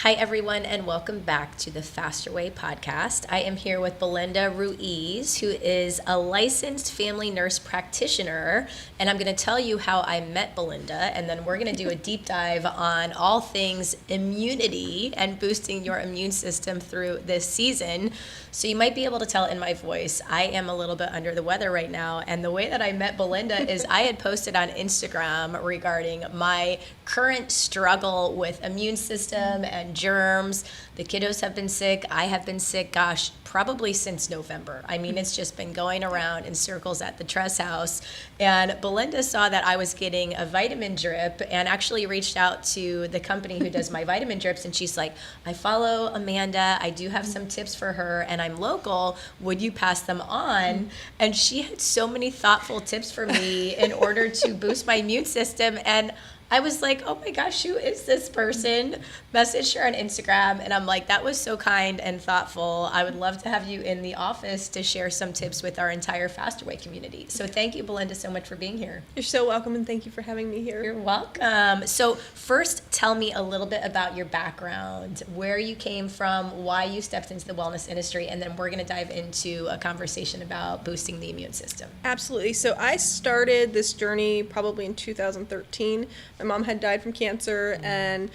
Hi, everyone, and welcome back to the Faster Way podcast. I am here with Belinda Ruiz, who is a licensed family nurse practitioner, and I'm going to tell you how I met Belinda, and then we're going to do a deep dive on all things immunity and boosting your immune system through this season. So you might be able to tell in my voice, I am a little bit under the weather right now, and the way that I met Belinda is I had posted on Instagram regarding my current struggle with immune system and germs. The kiddos have been sick. I have been sick, gosh, probably since November. I mean, it's just been going around in circles at the Tress house. And Belinda saw that I was getting a vitamin drip and actually reached out to the company who does my vitamin drips. And she's like, I follow Amanda. I do have some tips for her and I'm local. Would you pass them on? And she had so many thoughtful tips for me in order to boost my immune system. And I was like, oh my gosh, who is this person? Messaged her on Instagram, and I'm like, that was so kind and thoughtful. I would love to have you in the office to share some tips with our entire Faster Way community. So thank you, Belinda, so much for being here. You're so welcome, and thank you for having me here. You're welcome. So first, tell me a little bit about your background, where you came from, why you stepped into the wellness industry, and then we're going to dive into a conversation about boosting the immune system. Absolutely. So I started this journey probably in 2013. My mom had died from cancer, and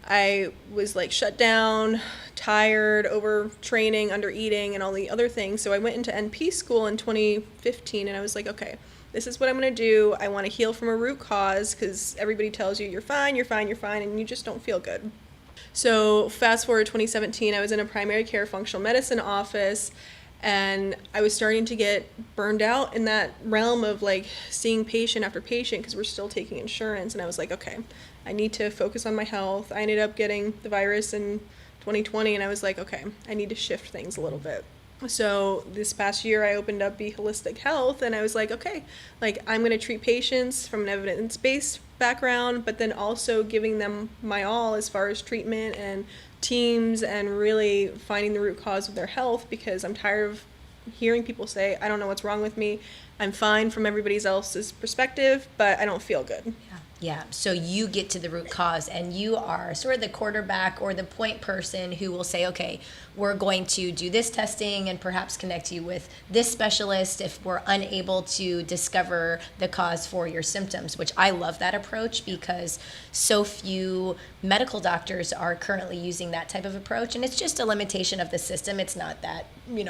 I was like shut down, tired, overtraining, under eating, and all the other things. So I went into NP school in 2015, and I was like, okay, this is what I'm going to do. I want to heal from a root cause because everybody tells you you're fine, and you just don't feel good. So fast forward 2017, I was in a primary care functional medicine office, and I was starting to get burned out in that realm of like seeing patient after patient because we're still taking insurance. And I was like, okay, I need to focus on my health. I ended up getting the virus in 2020, and I was like, okay, I need to shift things a little bit. So this past year I opened up Be Holistic Health, and I was like, okay, like I'm going to treat patients from an evidence-based background, but then also giving them my all as far as treatment and teams and really finding the root cause of their health, because I'm tired of hearing people say, I don't know what's wrong with me. I'm fine from everybody else's perspective, but I don't feel good. Yeah, so you get to the root cause, and you are sort of the quarterback or the point person who will say, okay, we're going to do this testing and perhaps connect you with this specialist if we're unable to discover the cause for your symptoms, which I love that approach because so few medical doctors are currently using that type of approach. And it's just a limitation of the system. It's not that,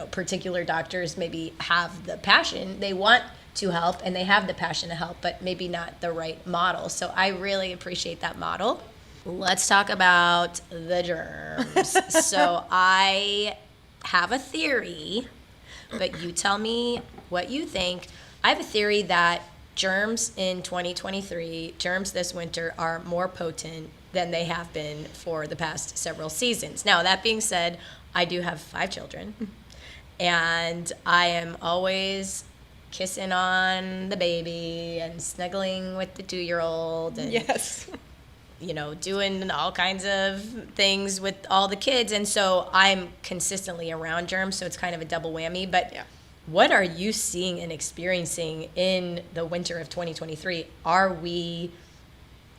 particular doctors maybe have the passion. They want to help and they have the passion to help, but maybe not the right model. So I really appreciate that model. Let's talk about the germs. So I have a theory, but you tell me what you think. I have a theory that germs in 2023, germs this winter are more potent than they have been for the past several seasons. Now, that being said, I do have 5 children, and I am always kissing on the baby and snuggling with the 2-year-old and Yes. Doing all kinds of things with all the kids. And so I'm consistently around germs, so it's kind of a double whammy. But Yeah. What are you seeing and experiencing in the winter of 2023? Are we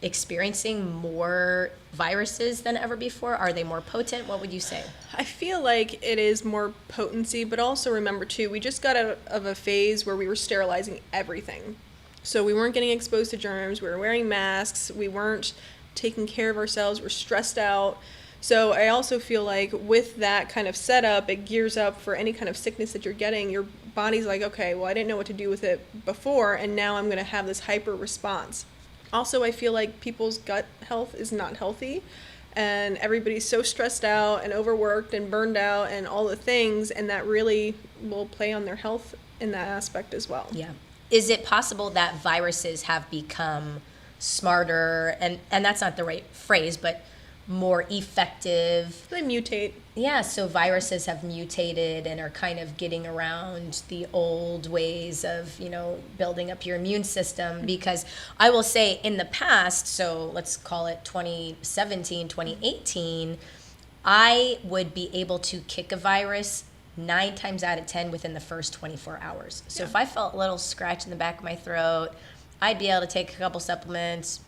experiencing more viruses than ever before? Are they more potent? What would you say? I feel like it is more potency, but also remember too, we just got out of a phase where we were sterilizing everything. So we weren't getting exposed to germs, we were wearing masks, we weren't taking care of ourselves, we're stressed out. So I also feel like with that kind of setup, it gears up for any kind of sickness that you're getting. Your body's like, okay, well, I didn't know what to do with it before, and now I'm going to have this hyper response. Also, I feel like people's gut health is not healthy, and everybody's so stressed out and overworked and burned out and all the things, and that really will play on their health in that aspect as well. Yeah. Is it possible that viruses have become smarter, and that's not the right phrase, but more effective? They mutate. Yeah, so viruses have mutated and are kind of getting around the old ways of, building up your immune system. Because I will say in the past, so let's call it 2017, 2018, I would be able to kick a virus 9 times out of 10 within the first 24 hours. So if I felt a little scratch in the back of my throat, I'd be able to take a couple supplements,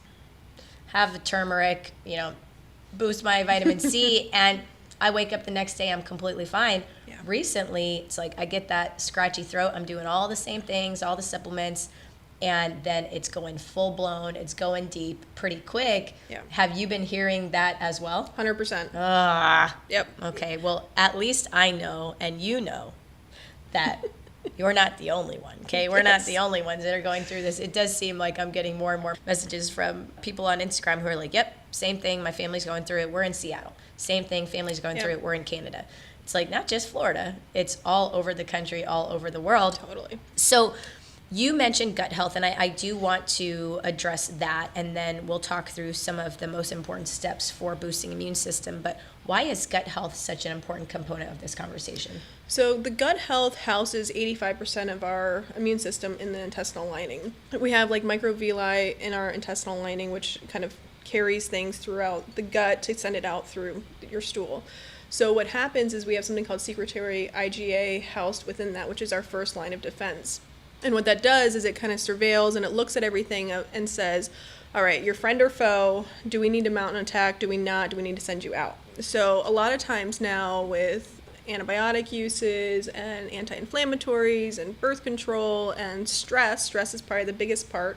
have the turmeric, boost my vitamin C, and I wake up the next day, I'm completely fine. Yeah. Recently, it's like I get that scratchy throat. I'm doing all the same things, all the supplements, and then it's going full blown. It's going deep pretty quick. Yeah. Have you been hearing that as well? 100%. Ah. Yep. Okay. Well, at least I know, and you know, that you're not the only one. Okay. We're not the only ones that are going through this. It does seem like I'm getting more and more messages from people on Instagram who are like, yep, same thing. My family's going through it. We're in Seattle. Same thing. Family's going through it. We're in Canada. It's like not just Florida. It's all over the country, all over the world. Totally. So you mentioned gut health, and I do want to address that, and then we'll talk through some of the most important steps for boosting immune system. But why is gut health such an important component of this conversation? So the gut health houses 85% of our immune system in the intestinal lining. We have like microvilli in our intestinal lining, which kind of carries things throughout the gut to send it out through your stool. So what happens is we have something called secretory IgA housed within that, which is our first line of defense. And what that does is it kind of surveils and it looks at everything and says, all right, your friend or foe, do we need to mount an attack? Do we not? Do we need to send you out? So a lot of times now with antibiotic uses and anti-inflammatories and birth control and stress is probably the biggest part,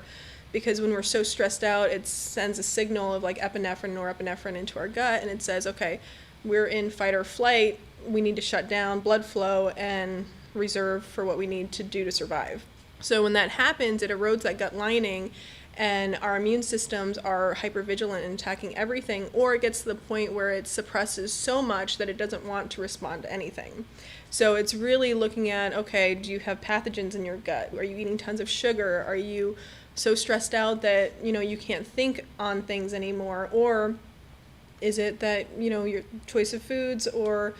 because when we're so stressed out, it sends a signal of like epinephrine, norepinephrine into our gut, and it says, okay, we're in fight or flight, we need to shut down blood flow and reserve for what we need to do to survive. So when that happens, it erodes that gut lining, and our immune systems are hypervigilant in attacking everything, or it gets to the point where it suppresses so much that it doesn't want to respond to anything. So it's really looking at, okay, do you have pathogens in your gut? Are you eating tons of sugar? Are you so stressed out that, you can't think on things anymore? Or is it that, your choice of foods or,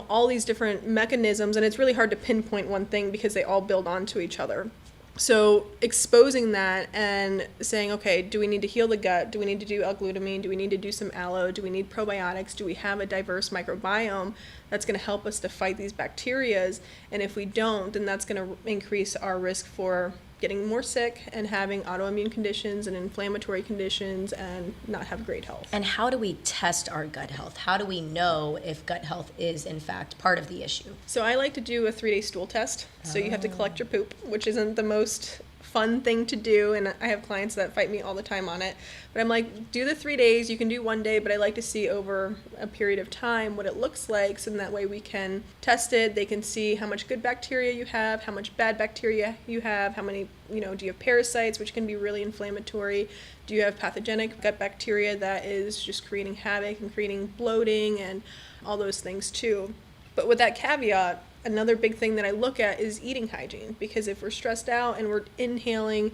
all these different mechanisms, and it's really hard to pinpoint one thing because they all build onto each other. So exposing that and saying, okay, do we need to heal the gut? Do we need to do L-glutamine? Do we need to do some aloe? Do we need probiotics? Do we have a diverse microbiome that's going to help us to fight these bacterias? And if we don't, then that's going to increase our risk for getting more sick and having autoimmune conditions and inflammatory conditions and not have great health. And how do we test our gut health? How do we know if gut health is in fact part of the issue? So I like to do a 3-day stool test. So you have to collect your poop, which isn't the most fun thing to do, and I have clients that fight me all the time on it. But I'm like, do the 3 days. You can do 1 day, but I like to see over a period of time what it looks like, so that way we can test it. They can see how much good bacteria you have, how much bad bacteria you have, how many, do you have parasites, which can be really inflammatory? Do you have pathogenic gut bacteria that is just creating havoc and creating bloating and all those things too? But with that caveat, another big thing that I look at is eating hygiene, because if we're stressed out and we're inhaling,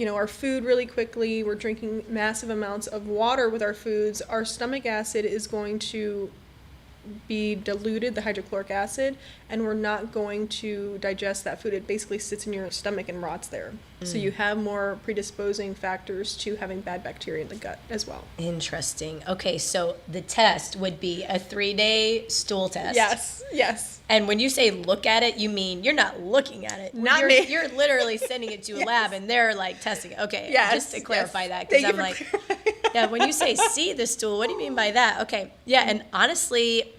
our food really quickly, we're drinking massive amounts of water with our foods, our stomach acid is going to be diluted, the hydrochloric acid, and we're not going to digest that food. It basically sits in your stomach and rots there. So you have more predisposing factors to having bad bacteria in the gut as well. Interesting. Okay, so the test would be a 3-day stool test. Yes. And when you say look at it, you mean you're not looking at it. Not me. You're literally sending it to a lab and they're like testing it. Okay, just to clarify that, because I'm like, yeah, when you say see the stool, what do you mean by that? Okay, yeah, and honestly,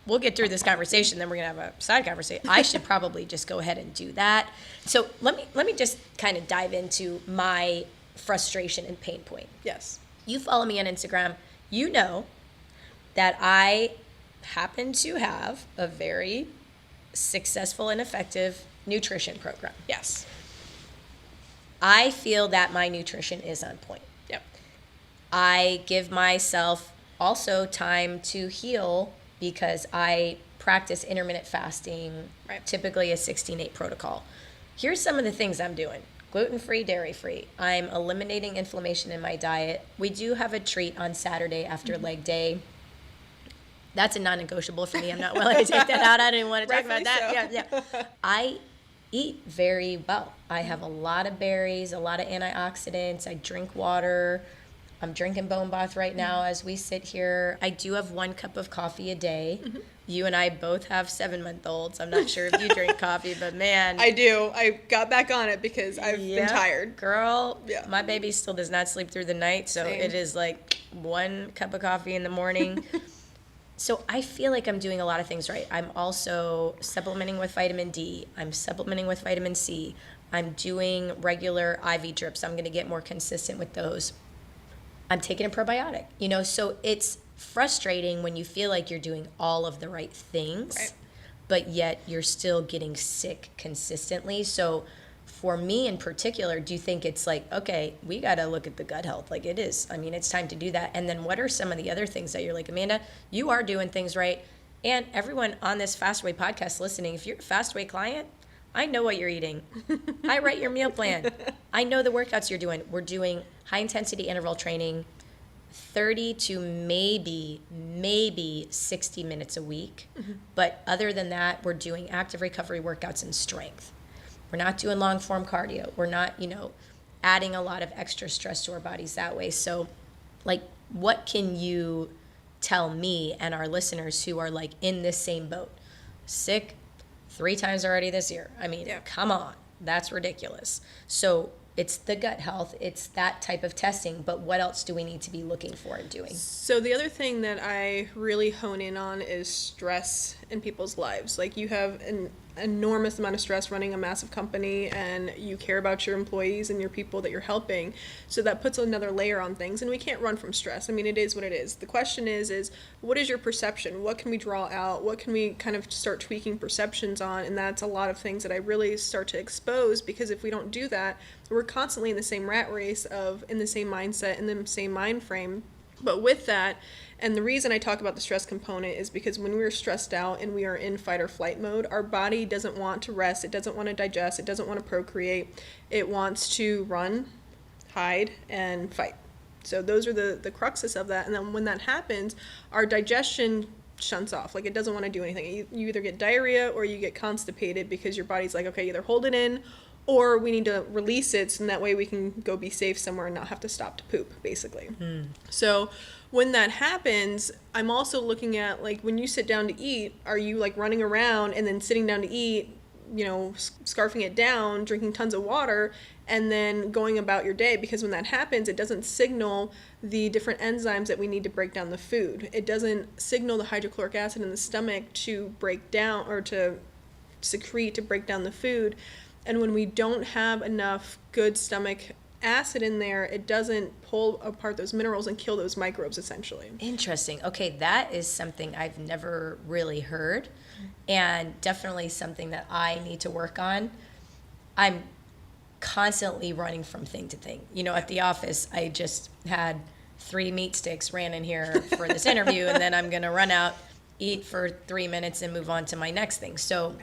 we'll get through this conversation, then we're gonna have a side conversation. I should probably just go ahead and do that. So let me just kind of dive into my frustration and pain point. Yes. You follow me on Instagram, you know that I happen to have a very successful and effective nutrition program. Yes. I feel that my nutrition is on point. Yep. I give myself also time to heal because I practice intermittent fasting, typically a 16-8 protocol. Here's some of the things I'm doing. Gluten-free, dairy-free. I'm eliminating inflammation in my diet. We do have a treat on Saturday after leg day. That's a non-negotiable for me. I'm not willing to take that out. I didn't want to talk about that. So. Yeah. I eat very well. I have a lot of berries, a lot of antioxidants. I drink water. I'm drinking bone broth right now as we sit here. I do have 1 cup of coffee a day. You and I both have 7-month-olds. I'm not sure if you drink coffee, but man. I do. I got back on it because I've been tired. Girl, Yeah. my baby still does not sleep through the night, so Same. it is like 1 cup of coffee in the morning. So I feel like I'm doing a lot of things right. I'm also supplementing with vitamin D. I'm supplementing with vitamin C. I'm doing regular IV drips. I'm going to get more consistent with those. I'm taking a probiotic, so it's frustrating when you feel like you're doing all of the right things, Right. but yet you're still getting sick consistently. So for me in particular, do you think it's like, okay, we got to look at the gut health? Like it is. I mean, it's time to do that. And then what are some of the other things that you're like, Amanda, you are doing things right. And everyone on this Fastway podcast listening, if you're a Fastway client, I know what you're eating. I write your meal plan. I know the workouts you're doing. We're doing high intensity interval training, 30 to maybe 60 minutes a week. But other than that, we're doing active recovery workouts and strength. We're not doing long form cardio. We're not, adding a lot of extra stress to our bodies that way. So like, what can you tell me and our listeners who are like in this same boat? Sick 3 times already this year. I mean, Come on. That's ridiculous. So it's the gut health. It's that type of testing. But what else do we need to be looking for and doing? So the other thing that I really hone in on is stress in people's lives. Like you have an enormous amount of stress running a massive company, and you care about your employees and your people that you're helping. So that puts another layer on things, and we can't run from stress. I mean, it is what it is. The question is what is your perception? What can we draw out? What can we kind of start tweaking perceptions on? And that's a lot of things that I really start to expose, because if we don't do that, we're constantly in the same rat race in the same mindset, in the same mind frame. But with that, and the reason I talk about the stress component is because when we're stressed out and we are in fight or flight mode, our body doesn't want to rest, it doesn't want to digest, it doesn't want to procreate, it wants to run, hide, and fight. So those are the cruxes of that. And then when that happens, our digestion shunts off. Like it doesn't want to do anything. You either get diarrhea or you get constipated, because your body's like, okay, either hold it in or we need to release it, so that way we can go be safe somewhere and not have to stop to poop, basically. So when that happens, I'm also looking at, like, when you sit down to eat, are you like running around and then sitting down to eat, scarfing it down, drinking tons of water, and then going about your day? Because when that happens, it doesn't signal the different enzymes that we need to break down the food. It doesn't signal the hydrochloric acid in the stomach to break down, or to secrete to break down the food. And when we don't have enough good stomach acid in there, it doesn't pull apart those minerals and kill those microbes, essentially. Interesting. Okay, that is something I've never really heard, and definitely something that I need to work on. I'm constantly running from thing to thing. At the office, I just had 3 meat sticks ran in here for this interview, and then I'm going to run out, eat for 3 minutes, and move on to my next thing. So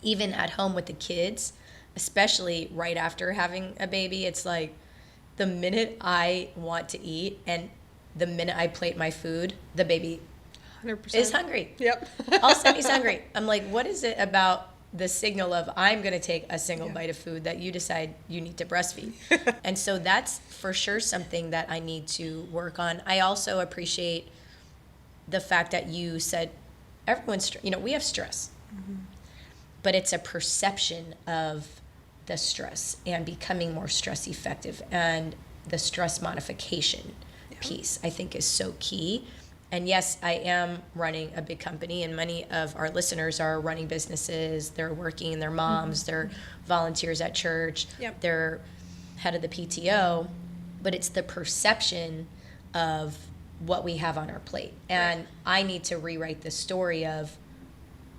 even at home with the kids, especially right after having a baby, it's like the minute I want to eat and the minute I plate my food, the baby 100%. is hungry. Yep. All of a sudden he's hungry. I'm like, what is it about the signal of I'm going to take a single bite of food that you decide you need to breastfeed? And so that's for sure something that I need to work on. I also appreciate the fact that you said everyone's, we have stress, but it's a perception of the stress and becoming more stress effective, and the stress modification piece I think is so key. And yes, I am running a big company, and many of our listeners are running businesses. They're working, they're moms, they're volunteers at church, they're head of the PTO, but it's the perception of what we have on our plate. And I need to rewrite the story of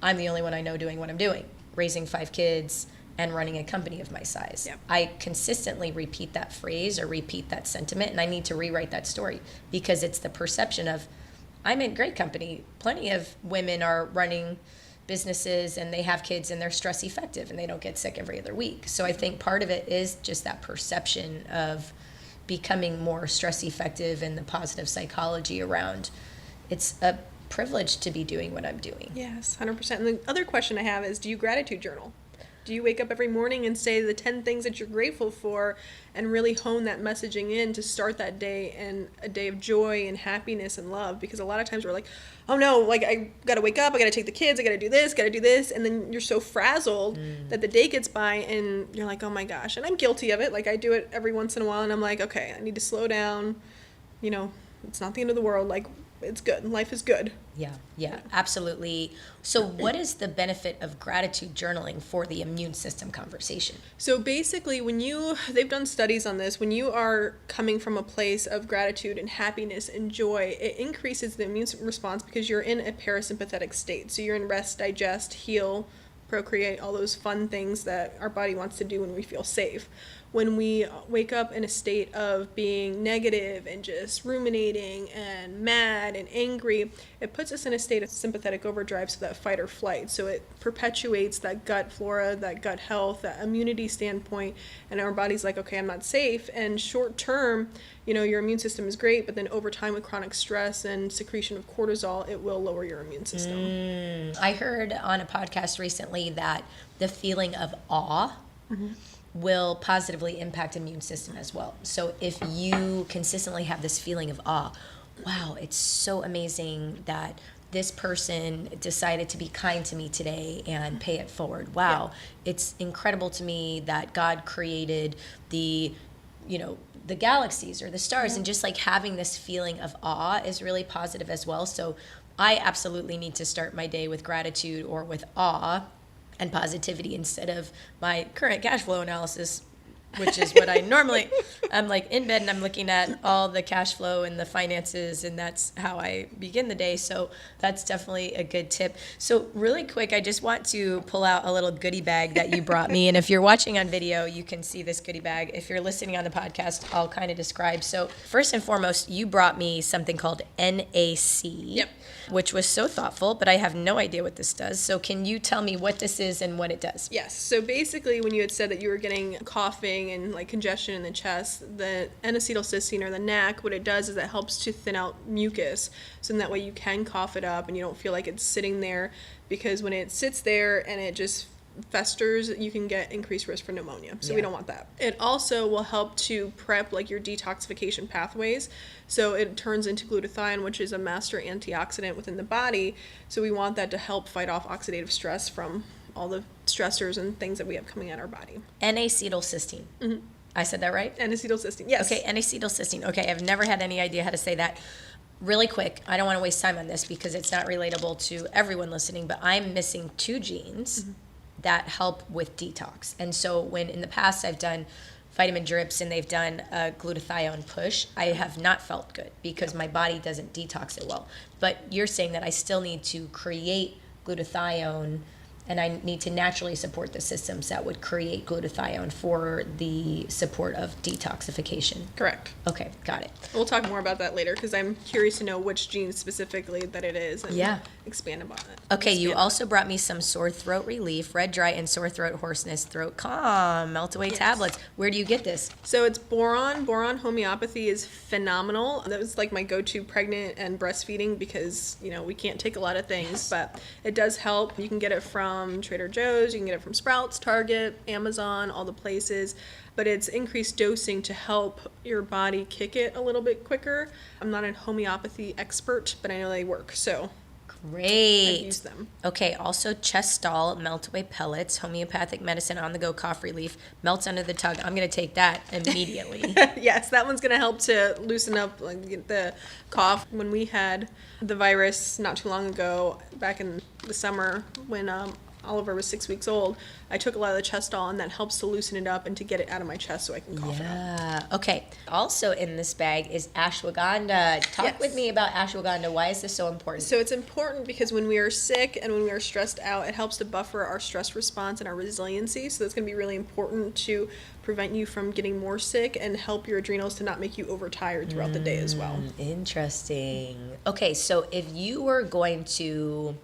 I'm the only one I know doing what I'm doing, raising 5 kids and running a company of my size. I consistently repeat that phrase or repeat that sentiment, and I need to rewrite that story, because it's the perception of I'm in great company. Plenty of women are running businesses and they have kids and they're stress effective and they don't get sick every other week. So I think part of it is just that perception of becoming more stress effective and the positive psychology around it's a privilege to be doing what I'm doing. Yes, 100%. And the other question I have is, do you gratitude journal? Do you wake up every morning and say the 10 things that you're grateful for and really hone that messaging in to start that day and a day of joy and happiness and love? Because a lot of times we're like, oh no, like I gotta wake up, I gotta take the kids, I gotta do this, and then you're so frazzled that the day gets by and you're like, oh my gosh. And I'm guilty of it. Like I do it every once in a while and I'm like, okay, I need to slow down. You know, it's not the end of the world. Like, it's good. Life is good. Yeah, absolutely. So what is the benefit of gratitude journaling for the immune system conversation? So basically, they've done studies on this, when you are coming from a place of gratitude and happiness and joy, it increases the immune response because you're in a parasympathetic state. So you're in rest, digest, heal, procreate, all those fun things that our body wants to do when we feel safe. When we wake up in a state of being negative and just ruminating and mad and angry, it puts us in a state of sympathetic overdrive, so that fight or flight. So it perpetuates that gut flora, that gut health, that immunity standpoint, and our body's like, okay, I'm not safe. And short term, your immune system is great, but then over time with chronic stress and secretion of cortisol, it will lower your immune system. I heard on a podcast recently that the feeling of awe will positively impact immune system as well. So if you consistently have this feeling of awe, wow, it's so amazing that this person decided to be kind to me today and pay it forward. Wow, it's incredible to me that God created the galaxies or the stars, and just like having this feeling of awe is really positive as well. So I absolutely need to start my day with gratitude or with awe and positivity instead of my current cash flow analysis, which is what I normally, I'm like in bed and I'm looking at all the cash flow and the finances, and that's how I begin the day. So that's definitely a good tip. So really quick, I just want to pull out a little goodie bag that you brought me. And if you're watching on video, you can see this goodie bag. If you're listening on the podcast, I'll kind of describe. So first and foremost, you brought me something called NAC, which was so thoughtful, but I have no idea what this does. So can you tell me what this is and what it does? Yes. So basically, when you had said that you were getting coughing and like congestion in the chest, the N-acetylcysteine or the NAC, what it does is it helps to thin out mucus. So in that way you can cough it up and you don't feel like it's sitting there, because when it sits there and it just festers, you can get increased risk for pneumonia. So we don't want that. It also will help to prep like your detoxification pathways. So it turns into glutathione, which is a master antioxidant within the body. So we want that to help fight off oxidative stress from all the stressors and things that we have coming at our body. N-acetylcysteine. I said that right? N-acetylcysteine, yes. Okay, N-acetylcysteine. Okay, I've never had any idea how to say that. Really quick, I don't want to waste time on this because it's not relatable to everyone listening, but I'm missing 2 genes that help with detox. And so when in the past I've done vitamin drips and they've done a glutathione push, I have not felt good because my body doesn't detox it well. But you're saying that I still need to create glutathione, and I need to naturally support the systems that would create glutathione for the support of detoxification. Correct. Okay, got it. We'll talk more about that later because I'm curious to know which gene specifically that it is and expand upon it. Okay, you also brought me some sore throat relief, red, dry, and sore throat, hoarseness, throat calm, melt away tablets. Where do you get this? So it's boron. Boron homeopathy is phenomenal. That was like my go-to pregnant and breastfeeding because, we can't take a lot of things, but it does help. You can get it from Trader Joe's, you can get it from Sprouts, Target, Amazon, all the places, but it's increased dosing to help your body kick it a little bit quicker. I'm not a homeopathy expert, but I know they work, so great. I use them. Okay, also Chestol, melt away pellets, homeopathic medicine on the go cough relief, melts under the tongue. I'm going to take that immediately. Yes, that one's going to help to loosen up the cough. When we had the virus not too long ago, back in the summer when Oliver was 6 weeks old, I took a lot of the Chestol, and that helps to loosen it up and to get it out of my chest so I can cough it up. Okay. Also in this bag is ashwagandha. Talk with me about ashwagandha. Why is this so important? So it's important because when we are sick and when we are stressed out, it helps to buffer our stress response and our resiliency. So that's going to be really important to prevent you from getting more sick and help your adrenals to not make you overtired throughout the day as well. Interesting. Okay, so if you were going to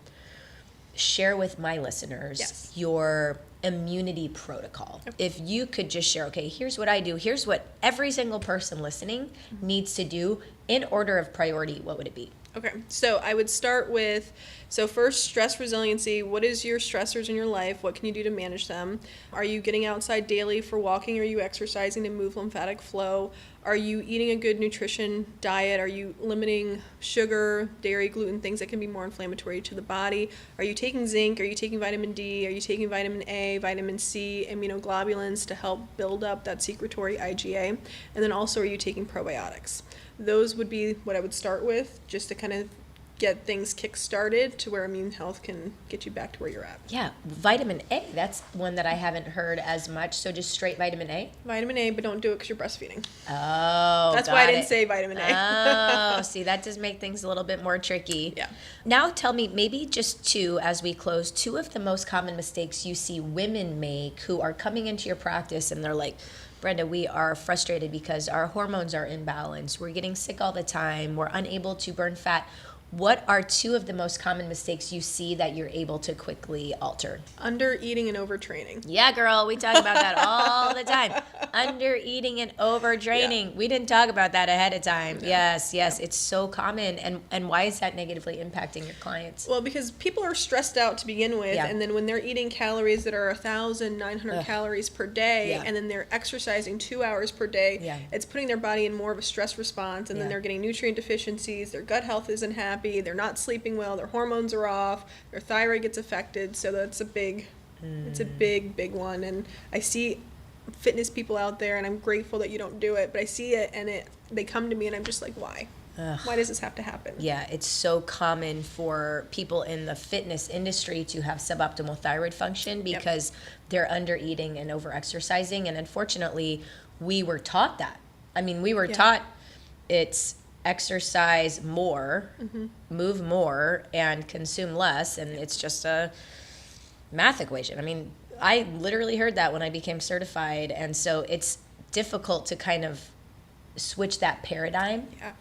share with my listeners your immunity protocol. If you could just share, okay, here's what I do, here's what every single person listening needs to do in order of priority, what would it be? Okay, so I would start with, so first, stress resiliency. What is your stressors in your life? What can you do to manage them? Are you getting outside daily for walking? Are you exercising to move lymphatic flow? Are you eating a good nutrition diet? Are you limiting sugar, dairy, gluten, things that can be more inflammatory to the body? Are you taking zinc? Are you taking vitamin D? Are you taking vitamin A, vitamin C, immunoglobulins to help build up that secretory IgA? And then also, are you taking probiotics? Those would be what I would start with, just to kind of get things kick-started to where immune health can get you back to where you're at. Yeah, vitamin A, that's one that I haven't heard as much. So just straight vitamin A? Vitamin A, but don't do it because you're breastfeeding. Oh, That's why I didn't say vitamin A. Oh, see, that does make things a little bit more tricky. Yeah. Now tell me, maybe just two, as we close, two of the most common mistakes you see women make who are coming into your practice and they're like, Brenda, we are frustrated because our hormones are imbalanced. We're getting sick all the time. We're unable to burn fat. What are two of the most common mistakes you see that you're able to quickly alter? Under eating and overtraining. Yeah, girl, we talk about that all the time. Under eating and overtraining. Yeah. We didn't talk about that ahead of time. Yeah. Yes, it's so common. And why is that negatively impacting your clients? Well, because people are stressed out to begin with, Yeah. and then when they're eating calories that are 1,900 Ugh. calories per day, Yeah. and then they're exercising 2 hours per day, Yeah. it's putting their body in more of a stress response, and then Yeah. they're getting nutrient deficiencies, their gut health isn't happy, they're not sleeping well, their hormones are off, their thyroid gets affected, so that's it's a big one. And I see fitness people out there, and I'm grateful that you don't do it, but I see it, and they come to me, and I'm just like, why? Ugh. Why does this have to happen? Yeah, it's so common for people in the fitness industry to have suboptimal thyroid function because they're under eating and over exercising. And unfortunately, we were taught that. I mean, we were taught it's exercise more, move more, and consume less. And it's just a math equation. I mean, I literally heard that when I became certified. And so it's difficult to kind of switch that paradigm Yeah.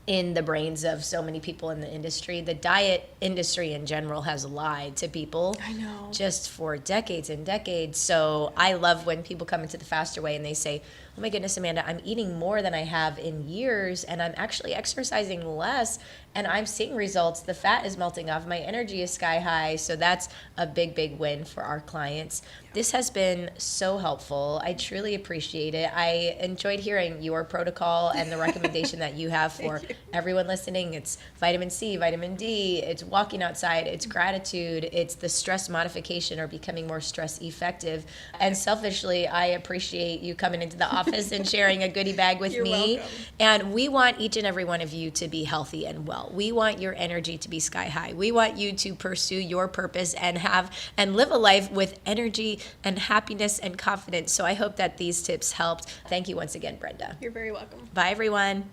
in the brains of so many people in the industry. The diet industry in general has lied to people. I know. Just for decades and decades. So I love when people come into the Faster Way and they say, oh my goodness, Amanda, I'm eating more than I have in years and I'm actually exercising less and I'm seeing results. The fat is melting off. My energy is sky high. So that's a big win for our clients. This has been so helpful. I truly appreciate it. I enjoyed hearing your protocol and the recommendation that you have for everyone listening. It's vitamin C, vitamin D, it's walking outside, it's gratitude, it's the stress modification or becoming more stress effective. And selfishly, I appreciate you coming into the office and sharing a goodie bag with You're me. welcome. And we want each and every one of you to be healthy and well. We want your energy to be sky high. We want you to pursue your purpose and live a life with energy and happiness and confidence. So I hope that these tips helped. Thank you once again, Brenda. You're very welcome. Bye, everyone.